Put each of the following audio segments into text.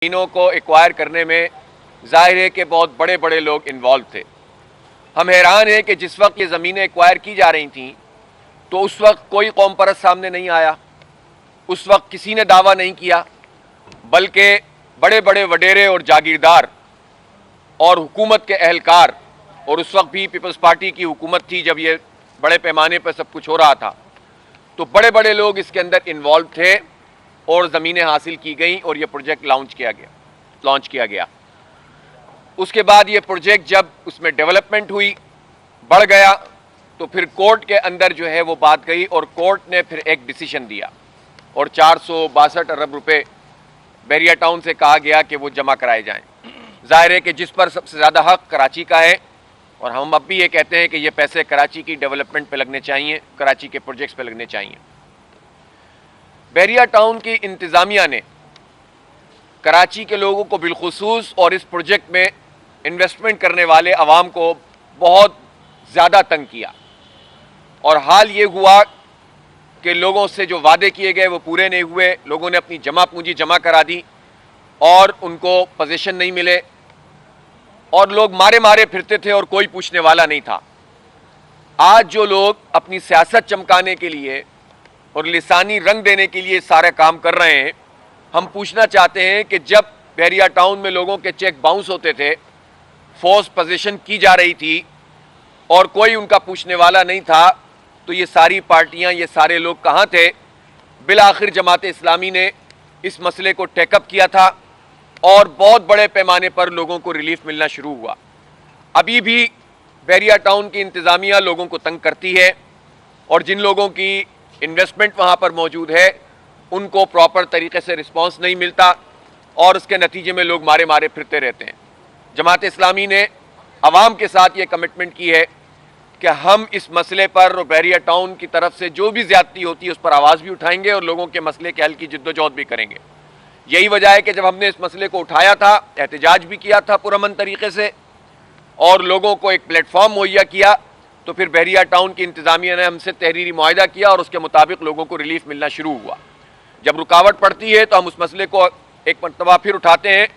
ज़मीनों को एक्वायर करने में जाहिर है कि बहुत बड़े बड़े लोग इन्वॉल्व थे। हम हैरान हैं कि जिस वक्त ये ज़मीनें एक्वायर की जा रही थीं तो उस वक्त कोई कौम परस्त सामने नहीं आया, उस वक्त किसी ने दावा नहीं किया, बल्कि बड़े बड़े वडेरे और जागीरदार और हुकूमत के अहलकार, और उस वक्त भी पीपल्स पार्टी की हुकूमत थी जब ये बड़े पैमाने पर सब कुछ हो रहा था, तो बड़े बड़े लोग इसके अंदर इन्वॉल्व थे और ज़मीनें हासिल की गई और ये प्रोजेक्ट लॉन्च किया गया। उसके बाद ये प्रोजेक्ट जब उसमें डेवलपमेंट हुई, बढ़ गया, तो फिर कोर्ट के अंदर जो है वो बात गई और कोर्ट ने फिर एक डिसीजन दिया और 462 अरब रुपए बैरिया टाउन से कहा गया कि वो जमा कराए जाएं। जाहिर है कि जिस पर सबसे ज़्यादा हक कराची का है और हम अब भी ये कहते हैं कि ये पैसे कराची की डेवलपमेंट पे लगने चाहिए, कराची के प्रोजेक्ट्स पे लगने चाहिए। बैरिया टाउन की इंतज़ामिया ने कराची के लोगों को बिलखुसूस और इस प्रोजेक्ट में इन्वेस्टमेंट करने वाले अवाम को बहुत ज़्यादा तंग किया और हाल ये हुआ कि लोगों से जो वादे किए गए वो पूरे नहीं हुए। लोगों ने अपनी जमा पूंजी जमा करा दी और उनको पोजीशन नहीं मिले और लोग मारे मारे फिरते थे और कोई पूछने वाला नहीं था। आज जो लोग अपनी सियासत चमकाने के लिए और लिसानी रंग देने के लिए सारे काम कर रहे हैं, हम पूछना चाहते हैं कि जब बैरिया टाउन में लोगों के चेक बाउंस होते थे, फोर्स पोजीशन की जा रही थी और कोई उनका पूछने वाला नहीं था, तो ये सारी पार्टियां, ये सारे लोग कहाँ थे? बिल आखिर जमात इस्लामी ने इस मसले को टेकअप किया था और बहुत बड़े पैमाने पर लोगों को रिलीफ मिलना शुरू हुआ। अभी भी बैरिया टाउन की इंतज़ामिया लोगों को तंग करती है और जिन लोगों की इन्वेस्टमेंट वहाँ पर मौजूद है उनको प्रॉपर तरीके से रिस्पांस नहीं मिलता और उसके नतीजे में लोग मारे मारे फिरते रहते हैं। जमात इस्लामी ने अवाम के साथ ये कमिटमेंट की है कि हम इस मसले पर और बैरिया टाउन की तरफ से जो भी ज्यादती होती है उस पर आवाज़ भी उठाएंगे और लोगों के मसले के हल की जिद्दोजहद भी करेंगे। यही वजह है कि जब हमने इस मसले को उठाया था, एहतजाज भी किया था पुरअमन तरीके से और लोगों को एक प्लेटफॉर्म मुहैया किया, तो फिर बैरिया टाउन की इंतज़ामिया ने हमसे तहरीरी मुआहिदा किया और उसके मुताबिक लोगों को रिलीफ मिलना शुरू हुआ। जब रुकावट पड़ती है तो हम उस मसले को एक मरतबा फिर उठाते हैं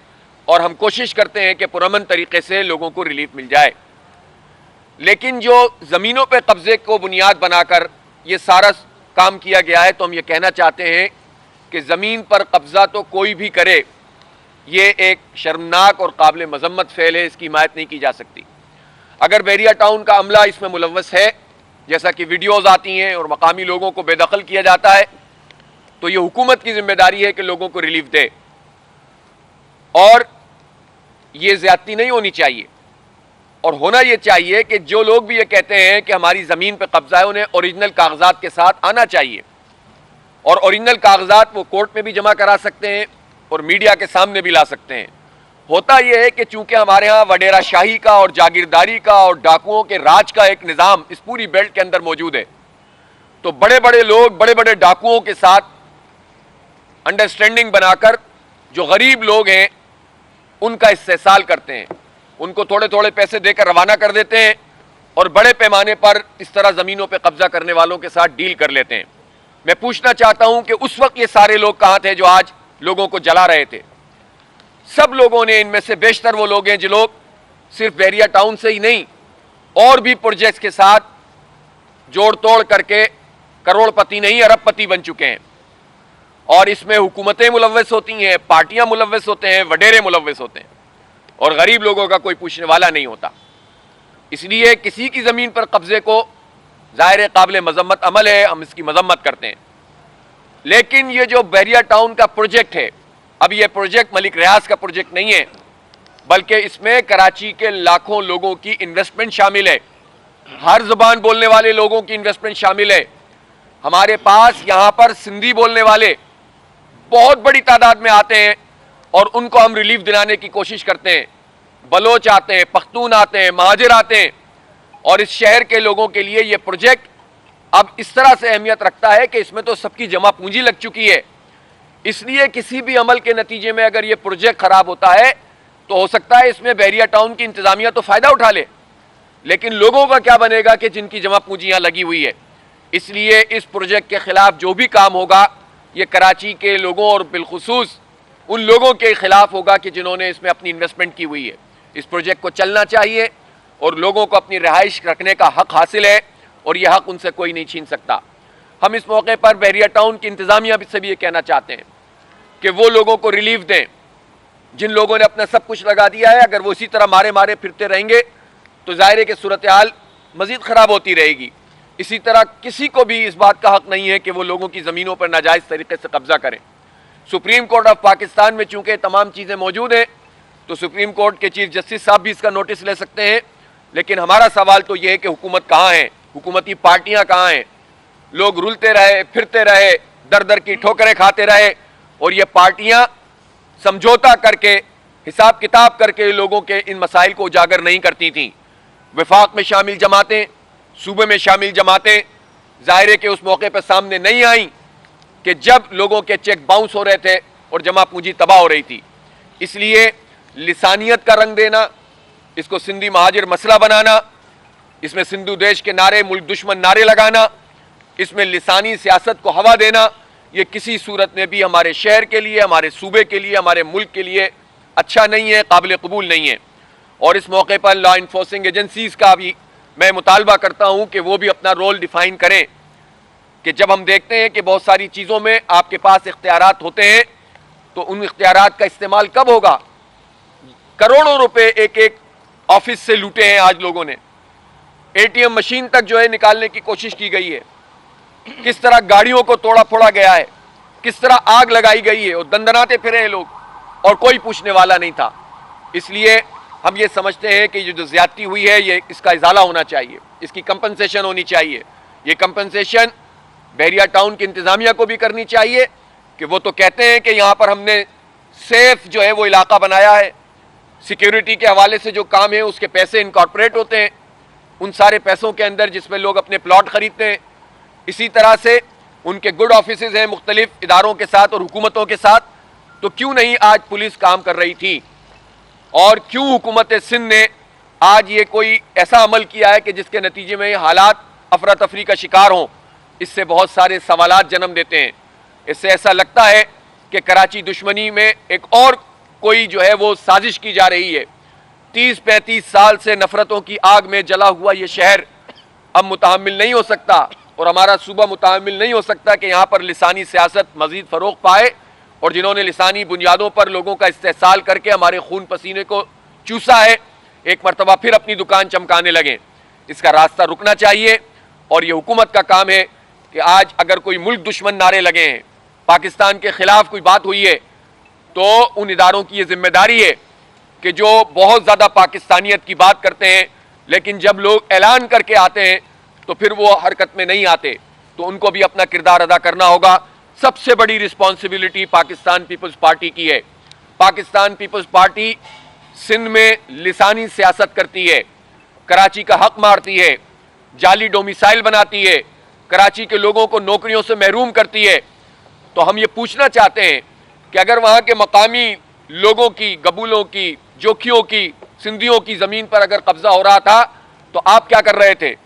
और हम कोशिश करते हैं कि पुरअमन तरीके से लोगों को रिलीफ मिल जाए। लेकिन जो ज़मीनों पे कब्ज़े को बुनियाद बनाकर ये सारा काम किया गया है, तो हम ये कहना चाहते हैं कि ज़मीन पर कब्ज़ा तो कोई भी करे, ये एक शर्मनाक और काबिल मज़म्मत फ़ेल है, इसकी हिमायत नहीं की जा सकती। अगर बैरिया टाउन का अमला इसमें मुलव्वस है, जैसा कि वीडियोज़ आती हैं और मकामी लोगों को बेदखल किया जाता है, तो ये हुकूमत की जिम्मेदारी है कि लोगों को रिलीफ दे और ये ज़्यादती नहीं होनी चाहिए। और होना ये चाहिए कि जो लोग भी ये कहते हैं कि हमारी ज़मीन पर कब्जा है, उन्हें ओरिजिनल कागजात के साथ आना चाहिए और ओरिजिनल कागजात वो कोर्ट में भी जमा करा सकते हैं और मीडिया के सामने भी ला सकते हैं। होता यह है कि चूंकि हमारे यहाँ वडेरा शाही का और जागीरदारी का और डाकुओं के राज का एक निज़ाम इस पूरी बेल्ट के अंदर मौजूद है, तो बड़े बड़े लोग बड़े बड़े डाकुओं के साथ अंडरस्टैंडिंग बनाकर जो गरीब लोग हैं उनका इस्तेसाल करते हैं, उनको थोड़े थोड़े पैसे देकर रवाना कर देते हैं और बड़े पैमाने पर इस तरह ज़मीनों पर कब्जा करने वालों के साथ डील कर लेते हैं। मैं पूछना चाहता हूं कि उस वक्त ये सारे लोग कहां थे जो आज लोगों को जला रहे थे? सब लोगों ने, इनमें से बेशतर वो लोग हैं जो लोग सिर्फ बैरिया टाउन से ही नहीं और भी प्रोजेक्ट्स के साथ जोड़ तोड़ करके करोड़पति नहीं अरबपति बन चुके हैं और इसमें हुकूमतें मुलव्वस होती हैं, पार्टियां मुलव्वस होते हैं, वडेरे मुलव्वस होते हैं और गरीब लोगों का कोई पूछने वाला नहीं होता। इसलिए किसी की ज़मीन पर कब्जे को ज़ाहिर काबिल मज़म्मत अमल है, हम इसकी मज़म्मत करते हैं। लेकिन ये जो बैरिया टाउन का प्रोजेक्ट है, अब ये प्रोजेक्ट मलिक रियाज का प्रोजेक्ट नहीं है, बल्कि इसमें कराची के लाखों लोगों की इन्वेस्टमेंट शामिल है, हर ज़ुबान बोलने वाले लोगों की इन्वेस्टमेंट शामिल है। हमारे पास यहाँ पर सिंधी बोलने वाले बहुत बड़ी तादाद में आते हैं और उनको हम रिलीफ दिलाने की कोशिश करते हैं। बलोच आते हैं, पख्तून आते हैं, महाजिर आते हैं और इस शहर के लोगों के लिए ये प्रोजेक्ट अब इस तरह से अहमियत रखता है कि इसमें तो सबकी जमा पूंजी लग चुकी है। इसलिए किसी भी अमल के नतीजे में अगर ये प्रोजेक्ट खराब होता है तो हो सकता है इसमें बैरिया टाउन की इंतजामिया तो फायदा उठा ले, लेकिन लोगों का क्या बनेगा कि जिनकी जमा पूंजी यहाँ लगी हुई है। इसलिए इस प्रोजेक्ट के खिलाफ जो भी काम होगा, ये कराची के लोगों और बिलखुसूस उन लोगों के खिलाफ होगा कि जिन्होंने इसमें अपनी इन्वेस्टमेंट की हुई है। इस प्रोजेक्ट को चलना चाहिए और लोगों को अपनी रिहाइश रखने का हक हासिल है और यह हक उनसे कोई नहीं छीन सकता। हम इस मौके पर बहरिया टाउन की इंतजामिया से भी ये कहना चाहते हैं कि वो लोगों को रिलीफ दें जिन लोगों ने अपना सब कुछ लगा दिया है। अगर वो इसी तरह मारे मारे फिरते रहेंगे तो जाहिर है कि सूरत हाल मजीद खराब होती रहेगी। इसी तरह किसी को भी इस बात का हक नहीं है कि वो लोगों की ज़मीनों पर नाजायज़ तरीके से कब्जा करें। सुप्रीम कोर्ट ऑफ पाकिस्तान में चूंकि तमाम चीज़ें मौजूद हैं तो सुप्रीम कोर्ट के चीफ जस्टिस साहब भी इसका नोटिस ले सकते हैं, लेकिन हमारा सवाल तो यह है कि हुकूमत कहाँ है, हुकूमती पार्टियां कहाँ हैं। लोग रुलते रहे, फिरते रहे, दर दर की ठोकरें खाते रहे और ये पार्टियां समझौता करके, हिसाब किताब करके लोगों के इन मसाइल को उजागर नहीं करती थीं। वफाक में शामिल जमातें, सूबे में शामिल जमातें जाहिर है कि उस मौके पर सामने नहीं आई कि जब लोगों के चेक बाउंस हो रहे थे और जमा पूंजी तबाह हो रही थी। इसलिए लिसानियत का रंग देना, इसको सिंधी महाजिर मसला बनाना, इसमें सिंधु देश के नारे, मुल्क दुश्मन नारे लगाना, इसमें लिसानी सियासत को हवा देना, ये किसी सूरत में भी हमारे शहर के लिए, हमारे सूबे के लिए, हमारे मुल्क के लिए अच्छा नहीं है, काबिल कबूल नहीं है। और इस मौके पर लॉ इन्फोर्सिंग एजेंसीज़ का भी मैं मुतालबा करता हूँ कि वो भी अपना रोल डिफाइन करें कि जब हम देखते हैं कि बहुत सारी चीज़ों में आपके पास इख्तियारात होते हैं तो उन इख्तियारात का इस्तेमाल कब होगा। करोड़ों रुपए एक एक ऑफिस से लूटे हैं आज लोगों ने, एटीएम मशीन तक जो है निकालने की कोशिश की गई है, किस तरह गाड़ियों को तोड़ा फोड़ा गया है, किस तरह आग लगाई गई है और दंदनाते फिरे हैं लोग और कोई पूछने वाला नहीं था। इसलिए हम ये समझते हैं कि ये जो ज्यादती हुई है ये इसका इजाला होना चाहिए, इसकी कंपनसेशन होनी चाहिए। ये कंपनसेशन बहरिया टाउन की इंतजामिया को भी करनी चाहिए कि वो तो कहते हैं कि यहाँ पर हमने सेफ जो है वो इलाका बनाया है, सिक्योरिटी के हवाले से जो काम है उसके पैसे इनकॉर्पोरेट होते हैं उन सारे पैसों के अंदर जिसमें लोग अपने प्लॉट खरीदते हैं। इसी तरह से उनके गुड ऑफिसेज हैं मुख्तलिफ इदारों के साथ और हुकूमतों के साथ, तो क्यों नहीं आज पुलिस काम कर रही थी और क्यों हुकूमत सिंध ने आज ये कोई ऐसा अमल किया है कि जिसके नतीजे में हालात अफरा तफरी का शिकार हों। इससे बहुत सारे सवालात जन्म देते हैं। इससे ऐसा लगता है कि कराची दुश्मनी में एक और कोई जो है वो साजिश की जा रही है। 30-35 साल से नफरतों की आग में जला हुआ ये शहर अब मुतहम्मिल नहीं हो सकता और हमारा सूबा मुतहम्मिल नहीं हो सकता कि यहाँ पर लिसानी सियासत मजीद फ़रोग़ पाए और जिन्होंने लिसानी बुनियादों पर लोगों का इस्तेसाल करके हमारे खून पसीने को चूसा है एक मरतबा फिर अपनी दुकान चमकाने लगें। इसका रास्ता रुकना चाहिए और ये हुकूमत का काम है कि आज अगर कोई मुल्क दुश्मन नारे लगे हैं, पाकिस्तान के खिलाफ कोई बात हुई है, तो उन इदारों की ये जिम्मेदारी है कि जो बहुत ज़्यादा पाकिस्तानियत की बात करते हैं लेकिन जब लोग ऐलान करके आते हैं तो फिर वो हरकत में नहीं आते, तो उनको भी अपना किरदार अदा करना होगा। सबसे बड़ी रिस्पॉन्सिबिलिटी पाकिस्तान पीपल्स पार्टी की है। पाकिस्तान पीपल्स पार्टी सिंध में लिसानी सियासत करती है, कराची का हक मारती है, जाली डोमिसाइल बनाती है, कराची के लोगों को नौकरियों से महरूम करती है। तो हम ये पूछना चाहते हैं कि अगर वहाँ के मकामी लोगों की, गबूलों की, जोखियों की, सिंधियों की ज़मीन पर अगर कब्जा हो रहा था तो आप क्या कर रहे थे,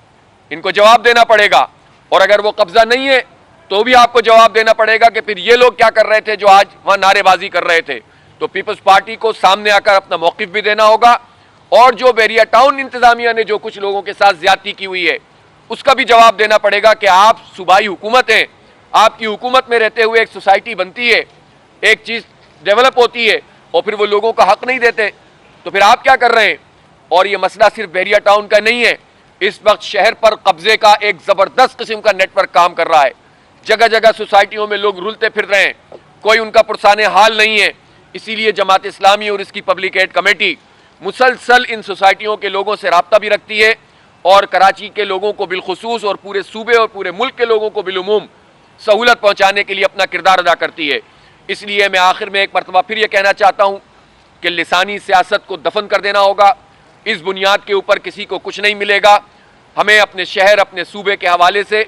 इनको जवाब देना पड़ेगा। और अगर वो कब्जा नहीं है तो भी आपको जवाब देना पड़ेगा कि फिर ये लोग क्या कर रहे थे जो आज वहाँ नारेबाजी कर रहे थे। तो पीपल्स पार्टी को सामने आकर अपना मौक़िफ़ भी देना होगा और जो बहरिया टाउन इंतज़ामिया ने जो कुछ लोगों के साथ ज़्यादती की हुई है उसका भी जवाब देना पड़ेगा कि आप सूबाई हुकूमत हैं, आपकी हुकूमत में रहते हुए एक सोसाइटी बनती है, एक चीज़ डेवलप होती है और फिर वो लोगों का हक नहीं देते, तो फिर आप क्या कर रहे हैं। और ये मसला सिर्फ बहरिया टाउन का नहीं है, इस वक्त शहर पर कब्जे का एक ज़बरदस्त किस्म का नेटवर्क काम कर रहा है। जगह जगह सोसाइटियों में लोग रुलते फिर रहे हैं, कोई उनका पुरसाने हाल नहीं है। इसीलिए जमात इस्लामी और इसकी पब्लिक एड कमेटी मुसलसल इन सोसाइटियों के लोगों से रब्ता भी रखती है और कराची के लोगों को बिलखुसूस और पूरे सूबे और पूरे मुल्क के लोगों को बिलुमूम सहूलत पहुँचाने के लिए अपना किरदार अदा करती है। इसलिए मैं आखिर में एक मरतबा फिर यह कहना चाहता हूँ कि लिसानी सियासत को दफन कर देना होगा। इस बुनियाद के ऊपर किसी को कुछ नहीं मिलेगा। हमें अपने शहर, अपने सूबे के हवाले से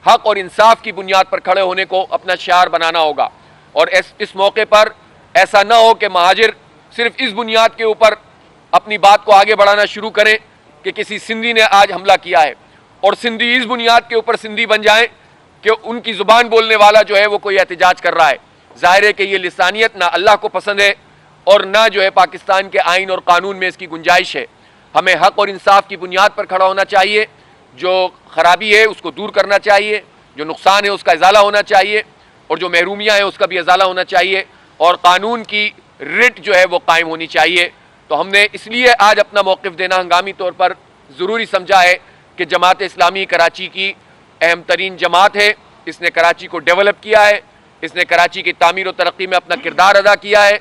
हक और इंसाफ की बुनियाद पर खड़े होने को अपना शियार बनाना होगा। और इस मौके पर ऐसा ना हो कि महाजिर सिर्फ इस बुनियाद के ऊपर अपनी बात को आगे बढ़ाना शुरू करें कि किसी सिंधी ने आज हमला किया है और सिंधी इस बुनियाद के ऊपर सिंधी बन जाएं कि उनकी ज़ुबान बोलने वाला जो है वो कोई एहतजाज कर रहा है। जाहिर है कि ये लिसानियत ना अल्लाह को पसंद है और ना जो है पाकिस्तान के आइन और कानून में इसकी गुंजाइश है। हमें हक और इंसाफ की बुनियाद पर खड़ा होना चाहिए, जो खराबी है उसको दूर करना चाहिए, जो नुकसान है उसका इजाला होना चाहिए और जो महरूमियाँ हैं उसका भी इजाला होना चाहिए और कानून की रिट जो है वो कायम होनी चाहिए। तो हमने इसलिए आज अपना मौक़िफ़ देना हंगामी तौर पर ज़रूरी समझा है कि जमात इस्लामी कराची की अहम तरीन जमात है, इसने कराची को डेवलप किया है, इसने कराची की तामीर और तरक्की में अपना किरदार अदा किया है।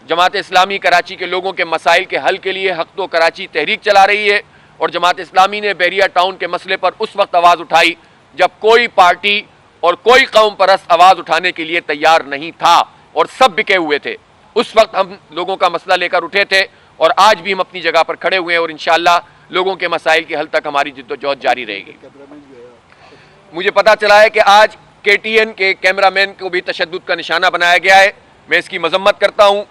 जमात इस्लामी कराची के लोगों के मसाइल के हल के लिए हक तो कराची तहरीक चला रही है और जमात इस्लामी ने बहरिया टाउन के मसले पर उस वक्त आवाज़ उठाई जब कोई पार्टी और कोई कौम परस्त आवाज़ उठाने के लिए तैयार नहीं था और सब बिके हुए थे। उस वक्त हम लोगों का मसला लेकर उठे थे और आज भी हम अपनी जगह पर खड़े हुए हैं और इंशाअल्लाह लोगों के मसाइल के हल तक हमारी जिद्दोजहद जारी रहेगी। मुझे पता चला है कि आज KTN के कैमरामैन को भी तशद्दुद का निशाना बनाया गया है। मैं इसकी मजम्मत करता हूँ।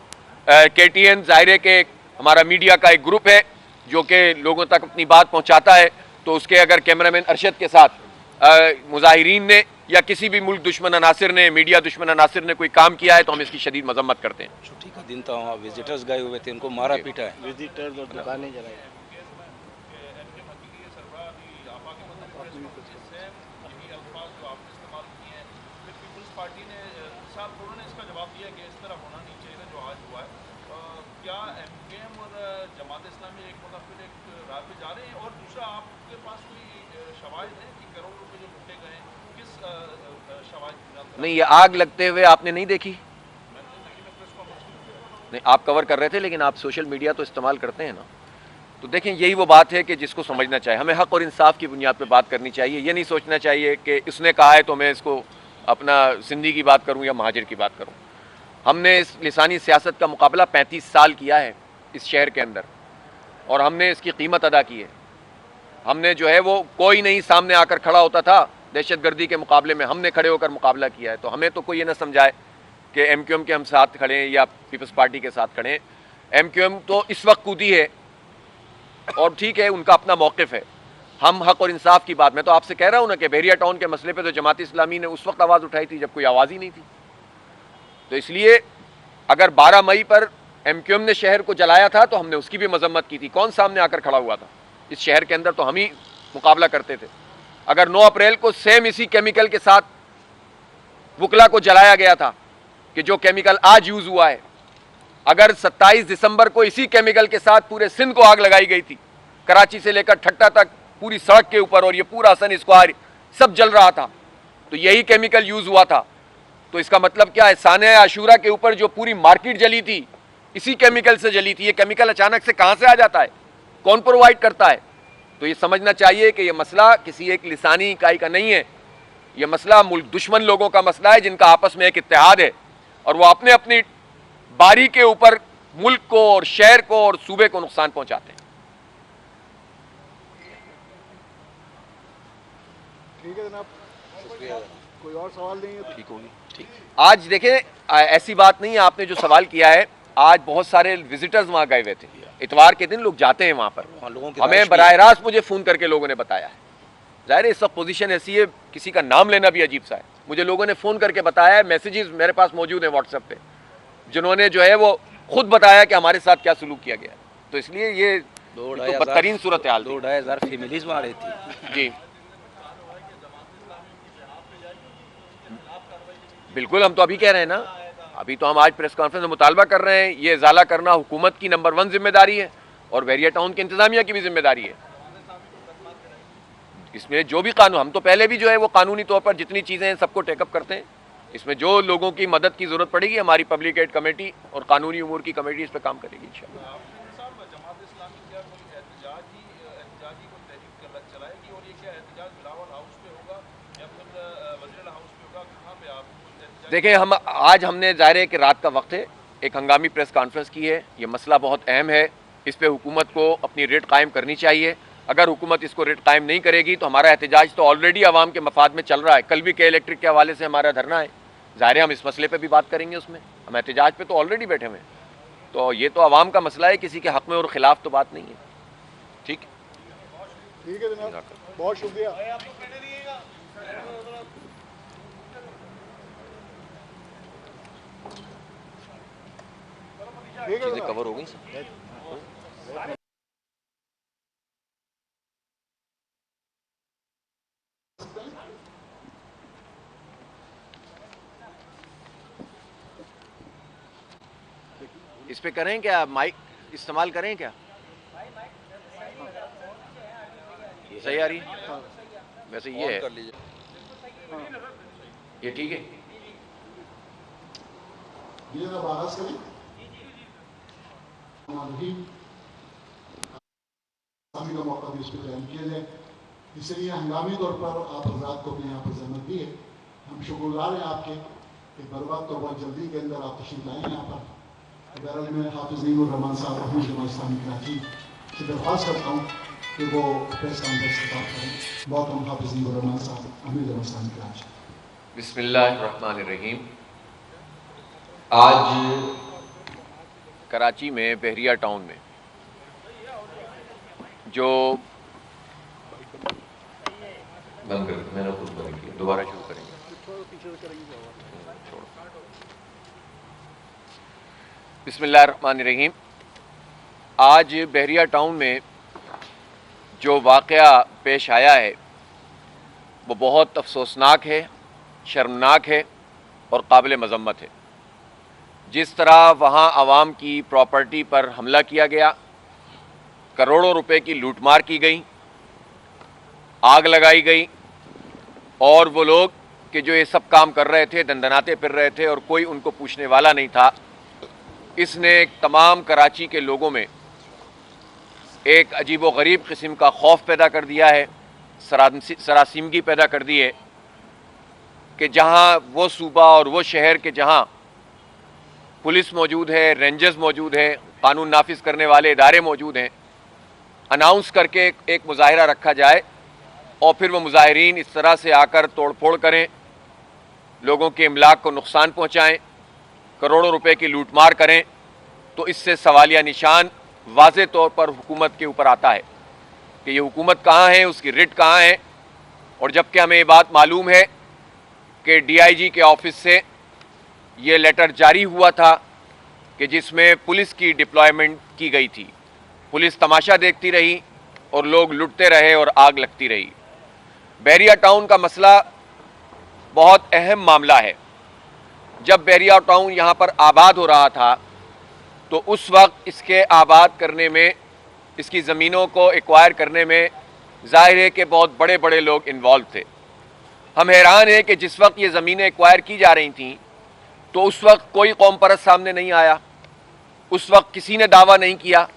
KTN ज़ाहिर है कि हमारा मीडिया का एक ग्रुप है जो कि लोगों तक अपनी बात पहुँचाता है, तो उसके अगर कैमरामैन अरशद के साथ मुजाहिरीन ने या किसी भी मुल्क दुश्मन अनासिर ने, मीडिया दुश्मन अनासिर ने कोई काम किया है तो हम इसकी शदीद मजम्मत करते हैं। छुट्टी का दिन था, वहाँ विजिटर्स गए हुए थे, उनको मारा पीटा है, विजिटर्स और दुकानें जलाई। नहीं, ये आग लगते हुए आपने नहीं देखी? नहीं, आप कवर कर रहे थे, लेकिन आप सोशल मीडिया तो इस्तेमाल करते हैं ना। तो देखें, यही वो बात है कि जिसको समझना चाहिए। हमें हक और इंसाफ की बुनियाद पर बात करनी चाहिए। ये नहीं सोचना चाहिए कि इसने कहा है तो मैं इसको अपना सिंधी की बात करूं या महाजिर की बात करूं। हमने इस लिसानी सियासत का मुकाबला 35 साल किया है इस शहर के अंदर और हमने इसकी कीमत अदा की है। हमने जो है वो कोई नहीं सामने आकर खड़ा होता था दहशतगर्दी के मुकाबले में, हमने खड़े होकर मुकाबला किया है। तो हमें तो कोई ये ना समझाए कि MQM के हम साथ खड़े हैं या पीपल्स पार्टी के साथ खड़े हैं। MQM तो इस वक्त कूदी है और ठीक है, उनका अपना मौक़िफ़ है। हम हक और इंसाफ की बात, मैं तो आपसे कह रहा हूँ ना कि बहरिया टाउन के मसले पे तो जमात इस्लामी ने उस वक्त आवाज़ उठाई थी जब कोई आवाज़ ही नहीं थी। तो इसलिए अगर 12 मई पर MQM ने शहर को जलाया था तो हमने उसकी भी मजम्मत की थी। कौन सामने आकर खड़ा हुआ था? इस शहर के अंदर तो हम ही मुकाबला करते थे। अगर 9 अप्रैल को सेम इसी केमिकल के साथ वकला को जलाया गया था कि जो केमिकल आज यूज हुआ है, अगर 27 दिसंबर को इसी केमिकल के साथ पूरे सिंध को आग लगाई गई थी, कराची से लेकर ठट्टा तक पूरी सड़क के ऊपर, और ये पूरा हसन स्क्वायर सब जल रहा था, तो यही केमिकल यूज हुआ था। तो इसका मतलब क्या है? साने आशूरा के ऊपर जो पूरी मार्केट जली थी इसी केमिकल से जली थी। ये केमिकल अचानक से कहां से आ जाता है? कौन प्रोवाइड करता है? तो ये समझना चाहिए कि ये मसला किसी एक लिसानी इकाई का नहीं है। ये मसला मुल्क दुश्मन लोगों का मसला है जिनका आपस में एक इत्तेहाद है और वो अपने अपनी बारी के ऊपर मुल्क को और शहर को और सूबे को नुकसान पहुंचाते हैं। ठीक है जनाब, कोई और सवाल नहीं है? ठीक होगी। ठीक। आज देखें, ऐसी बात नहीं है, आपने जो सवाल किया है, आज बहुत सारे विजिटर्स वहां गए हुए थे। इतवार के दिन लोग जाते हैं वहां पर, हमें बराह रास्त मुझे फोन करके लोगों ने बताया है। जाहिर है इस वक्त पोजीशन ऐसी है, किसी का नाम लेना भी अजीब सा है। मुझे लोगों ने फोन करके बताया है, मैसेजेस मेरे पास मौजूद है व्हाट्सएप पे, जिन्होंने जो है वो खुद बताया कि हमारे साथ क्या सलूक किया गया। तो इसलिए ये तो बदतरीन सूरत हाल। 2,500 फैमिलीज वहाँ रहती है। जी बिल्कुल, हम तो अभी कह रहे हैं ना, अभी तो हम आज प्रेस कॉन्फ्रेंस में मुतालबा कर रहे हैं। ये इजाला करना हुकूमत की नंबर 1 जिम्मेदारी है और बहरिया टाउन की इंतजामिया की भी जिम्मेदारी है। इसमें जो भी कानून, हम तो पहले भी जो है वो कानूनी तौर पर जितनी चीज़ें हैं सबको टेकअप करते हैं। इसमें जो लोगों की मदद की ज़रूरत पड़ेगी, हमारी पब्लिक एड कमेटी और कानूनी उमूर की कमेटी इस पर काम करेगी इंशाअल्लाह। देखिए, आज हमने ज़ाहिर है कि रात का वक्त है, एक हंगामी प्रेस कॉन्फ्रेंस की है। ये मसला बहुत अहम है, इस पे हुकूमत को अपनी रेट कायम करनी चाहिए। अगर हुकूमत इसको रेट कायम नहीं करेगी तो हमारा एहतजाज तो ऑलरेडी आवाम के मफाद में चल रहा है। कल भी के इलेक्ट्रिक के हवाले से हमारा धरना है, ज़ाहिर है हम इस मसले पे भी बात करेंगे। उसमें हम एहतजाज पे तो ऑलरेडी बैठे हुए हैं। तो ये तो आवाम का मसला है, किसी के हक़ में और ख़िलाफ़ तो बात नहीं है। ठीक है जनाब, बहुत शुक्रिया। ठीक है चीज़ें कवर हो गई सब। इस पे करें क्या, माइक इस्तेमाल करें क्या? सही आ रही है? हाँ वैसे ये है, कर लीजिए। ये ठीक है। ये जब आगाज करें शामी का मौका भी उस पर कायम किया जाए, इसलिए हंगामी तौर पर आप हजरात को अपने यहाँ पर जहमत दी है। हम शुक्रगुजार हैं आपके कि बर वक्त और बहुत जल्दी के अंदर आप तशरीफ लाए यहाँ पर। बहरहाल मैं हाफिज़ नईमुर रहमान साहब रहूँ जमात इस्लामी कराची से दरख्वास्त करता हूँ कि वो प्रेस कॉन्फ्रेंस खिताब करें। बहुत हम हाफिज़ नईमुर रहमान साहब अमीर जमात इस्लामी कराची। बिस्मिल्लाहिर्रहमानिर्रहीम। आज कराची में बहरिया टाउन में जो बंद कर, मैंने खुद बंद किया, दोबारा शुरू करेंगे। थोड़ा पीछे से करेंगे बिस्मिल्लाहिर्रहमानिर्रहीम। आज बहरिया टाउन में जो वाक़या पेश आया है वो बहुत अफसोसनाक है, शर्मनाक है और काबिल मज़म्मत है। जिस तरह वहाँ आवाम की प्रॉपर्टी पर हमला किया गया, करोड़ों रुपए की लूटमार की गई, आग लगाई गई और वो लोग कि जो ये सब काम कर रहे थे दंदनाते फिर रहे थे और कोई उनको पूछने वाला नहीं था, इसने तमाम कराची के लोगों में एक अजीब व गरीब किस्म का खौफ पैदा कर दिया है, सरासीमगी पैदा कर दी है कि जहाँ वो सूबा और वो शहर के जहाँ पुलिस मौजूद है, रेंजर्स मौजूद है, कानून नाफिज करने वाले इदारे मौजूद हैं, अनाउंस करके एक मुजाहिरा रखा जाए और फिर वो मुजाहिरीन इस तरह से आकर तोड़ फोड़ करें, लोगों के इमलाक को नुकसान पहुँचाएँ, करोड़ों रुपए की लूटमार करें, तो इससे सवालिया निशान वाज़े तौर पर हुकूमत के ऊपर आता है कि ये हुकूमत कहाँ है, उसकी रिट कहाँ है। और जबकि हमें ये बात मालूम है कि DIG के ऑफिस से ये लेटर जारी हुआ था कि जिसमें पुलिस की डिप्लॉयमेंट की गई थी, पुलिस तमाशा देखती रही और लोग लुटते रहे और आग लगती रही। बहरिया टाउन का मसला बहुत अहम मामला है। जब बहरिया टाउन यहाँ पर आबाद हो रहा था तो उस वक्त इसके आबाद करने में, इसकी ज़मीनों को एक्वायर करने में ज़ाहिर है कि बहुत बड़े बड़े लोग इन्वॉल्व थे। हम हैरान हैं कि जिस वक्त ये ज़मीनें एक्वायर की जा रही थीं तो उस वक्त कोई कौम परस्त सामने नहीं आया, उस वक्त किसी ने दावा नहीं किया